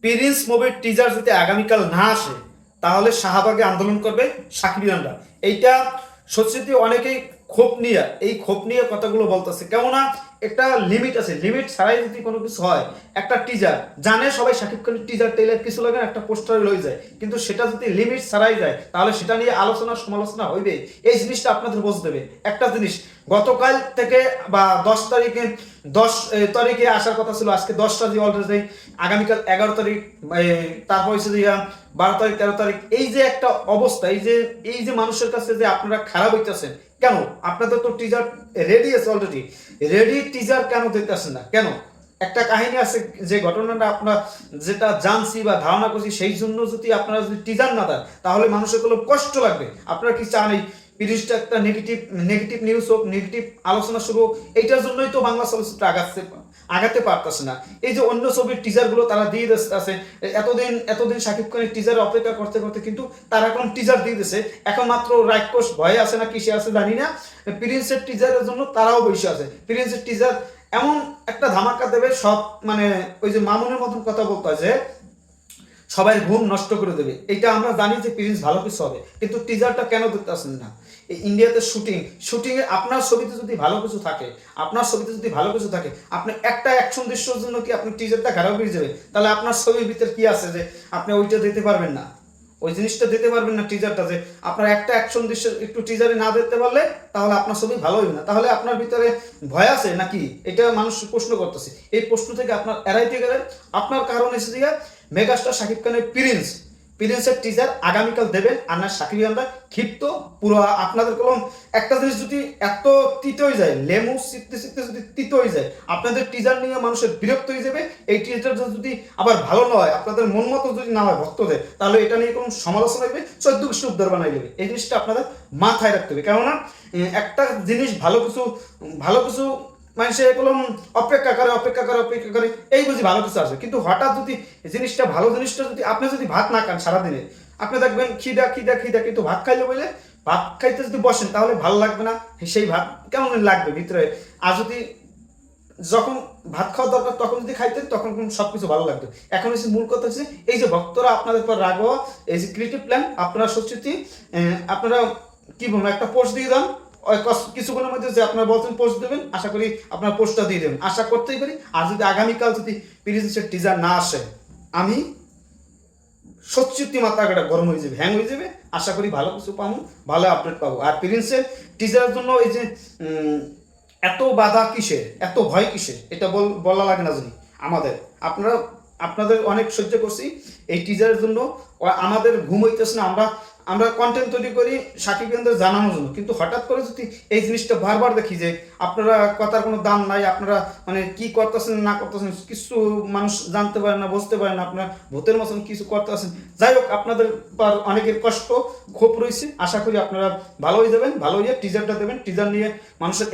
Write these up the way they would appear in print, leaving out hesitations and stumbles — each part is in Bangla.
প্রিন্স মুভির টিজার যদি আগামীকাল না আসে তাহলে শাহবাগে আন্দোলন করবে সাকিবিয়ানরা। এইটা সত্যি অনেকেই ক্ষোভ নিয়ে কথাগুলো বলতেছে, কেননা একটা লিমিট আছে, লিমিট ছাড়াই যদি কোনো কিছু হয়, একটা টিজার জানে সবাই শাকিব খানের টিজার টেইলার কিছু লাগে একটা পোস্টার লয়ে যায়, কিন্তু সেটা যদি লিমিট ছাড়াই যায় তাহলে সেটা নিয়ে আলোচনা সমালোচনা হইবে। এই জিনিসটা আপনাদের বুঝতে হবে। একটা জিনিস, গতকাল থেকে বা 10 তারিখে আসার কথা ছিল, আজকে 10টা অলরেডি, আগামীকাল 11 তারিখ, তারপর হচ্ছে যে 12 তারিখ 13 তারিখ। এই যে একটা অবস্থা, এই যে মানুষের কাছে যে আপনারা খারাপ হইতেছেন কেন? আপনাদের তো টিজার রেডি আছে অলরেডি, রেডি টিজার কেন দিতেছেন না কেন? একটা কাহিনী আছে, যে ঘটনাটা আপনারা যেটা জানছি বা ধারণা করছি সেই জন্য যদি আপনারা যদি টিজার না দেন তাহলে মানুষের কোনো কষ্ট লাগবে। আপনারা কি চান এই পিরিশটা একটা নেগেটিভ নিউজ হোক, নেগেটিভ আলোচনা শুরু হোক? এইটার জন্যই তো বাংলা চলচ্চিত্র আগাতে পারতেছে না। এই যে অন্য ছবির টিজার গুলো তারা দিয়ে দিচ্ছে, এতদিন শাকিব খানের টিজার অপেক্ষা করতে করতে কিন্তু তারা এখন টিজার দিয়ে দিচ্ছে। এখন মাত্র রাক্ষস ভয়ে আছে না কিসে আছে জানি না, প্রিন্সের টিজারের জন্য তারাও বসে আছে। প্রিন্সের টিজার এমন একটা ধামাকা দেবে, সব মানে ওই যে মামুনের মতন কথা বলতে হয় যে সবাই ঘুম নষ্ট করে দেবে। এটা আমরা জানি যে প্রিন্স ভালো কিছু হবে, কিন্তু টিজারটা কেন দেখতে আসেন না? ইন্ডিয়াতে শুটিং এ আপনার ছবিতে যদি ভালো কিছু থাকে, আপনি একটা অ্যাকশন দৃশ্যের জন্য কি আপনি টিজারটা খারাপ হয়ে যাবে? তাহলে আপনার ছবির ভিতর কি আছে যে আপনি ওইটা দিতে পারবেন না, ওই জিনিসটা দিতে পারবেন না টিজারটা? যে আপনার একটা অ্যাকশন দৃশ্য একটু টিজারে না দিতে পারলে তাহলে আপনার ছবি ভালো হবে না। তাহলে আপনার ভিতরে ভয় আছে নাকি? এটা মানুষ প্রশ্ন করতেছে। এই প্রশ্ন থেকে আপনার এড়াইতে গেলে আপনার কারণ এসে দিকে মেগাস্টার শাকিব খানের প্রিন্সের টিজার আগামীকাল দেবেন, আর না সাকিবিয়ানরা ক্ষিপ্ত পুরো। আপনাদের কলম একটা জিনিস যদি এত তিত হয়ে যায়, লেমু শিখতে শিখতে যদি তিত হয়ে যায়, আপনাদের টিজার নিয়ে মানুষের বিরক্ত হয়ে যাবে। এই টিজারটা যদি আবার ভালো নয়, আপনাদের মন মতো যদি না হয় ভক্তদের, তাহলে এটা নিয়ে কোনো সমালোচনা হবে, 14 কৃষ্ণ উদ্ধার বানাই দেবে। এই জিনিসটা আপনাদের মাথায় রাখতে হবে। কেননা একটা জিনিস ভালো কিছু মানুষে কলম অপেক্ষা করে এই বুঝি ভালো কিছু আসবে, কিন্তু হঠাৎ যদি ভালো জিনিসটা যদি আপনি যদি ভাত না খান সারাদিনে, আপনি দেখবেন খিদা, কিন্তু ভাত খাইলে বলে ভাত খাইতে যদি বসেন তাহলে ভালো লাগবে না। সেই ভাত কেমন লাগবে ভিতরে। আর যদি যখন ভাত খাওয়া দরকার তখন যদি খাইতেন তখন সবকিছু ভালো লাগতো। এখন হচ্ছে মূল কথা হচ্ছে এই যে ভক্তরা আপনাদের পর রাগ হওয়া, এই যে ক্রিয়েটিভ প্ল্যান, আপনারা সত্যি আপনারা কি বলবো, একটা পোস্ট দিয়ে দেন কিছুক্ষণের মধ্যে, যে আপনারা বলছেন পোস্ট দেবেন, আশা করি আপনার পোস্টটা দিয়ে দেবেন, আশা করতেই পারি। আর যদি আগামীকাল যদি প্রিন্সের টিজার না আসে, আমি সত্যি মাথাটা গরম হয়ে যাবে, হ্যাং হয়ে যাবে। আশা করি ভালো কিছু পাবো, ভালো আপডেট পাবো। আর প্রিন্সের টিজারের জন্য এই যে এত বাধা কিসের, এত ভয় কিসের, এটা বলা লাগে না জানি আমাদের। আপনাদের অনেক সহ্য করছি এই টিজারের জন্য, আমাদের ঘুম হইতেছে না। আমরা কন্টেন্ট তৈরি করি সাকিব খানদের জানানোর জন্য, কিন্তু হঠাৎ করে যদি এই জিনিসটা বারবার দেখি যে আপনারা কথার কোনো দাম নাই, আপনারা মানে কি করতেছেন না করতেছেন কিছু মানুষ জানতে পারে না, বুঝতে পারে না, আপনারা ভূতের মতন কিছু করতেছেন। যাই হোক, আপনাদের পর অনেকের ক্ষোভ রয়েছে। আশা করি আপনারা ভালো হয়ে যাবেন, ভালো হয়ে টিজারটা দেবেন। টিজার নিয়ে মানুষের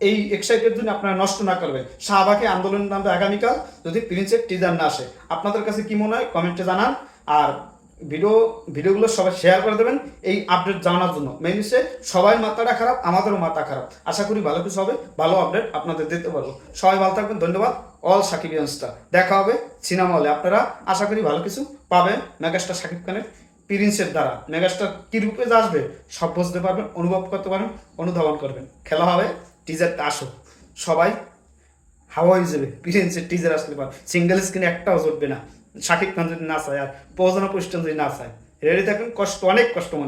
এই এক্সাইটেড জন্য আপনারা নষ্ট না করবেন। শাহবাগে আন্দোলন নামবে আগামীকাল যদি প্রিন্সের টিজার না আসে। আপনাদের কাছে কি মনে হয় কমেন্টে জানান। আর ভিডিওগুলো সবাই শেয়ার করে দেবেন এই আপডেট জানার জন্য। মেন হচ্ছে সবাই মাথাটা খারাপ, আমাদেরও মাথা খারাপ। আশা করি ভালো কিছু হবে, ভালো আপডেট আপনাদের দিতে পারবো। সবাই ভালো থাকবেন, ধন্যবাদ। অল সাকিবিয়ানসটা দেখা হবে সিনেমা হলে। আপনারা আশা করি ভালো কিছু পাবেন মেগাস্টার শাকিব খানের প্রিন্সের দ্বারা। মেগাস্টার কি রূপে আসবে সব বুঝতে পারবেন, অনুভব করতে পারবেন, অনুধাবন করবেন। খেলা হবে, টিজারটা আসো, সবাই হাওয়া হয়ে যাবে। প্রিন্সের টিজার আসলে সিঙ্গেল স্ক্রিনে একটাও জুটবে না শাকিব খান যদি না চায়, আর প্রযোজনা প্রতিষ্ঠান যদি না চায়। রেডি থাকুন, অনেক কষ্ট মনে।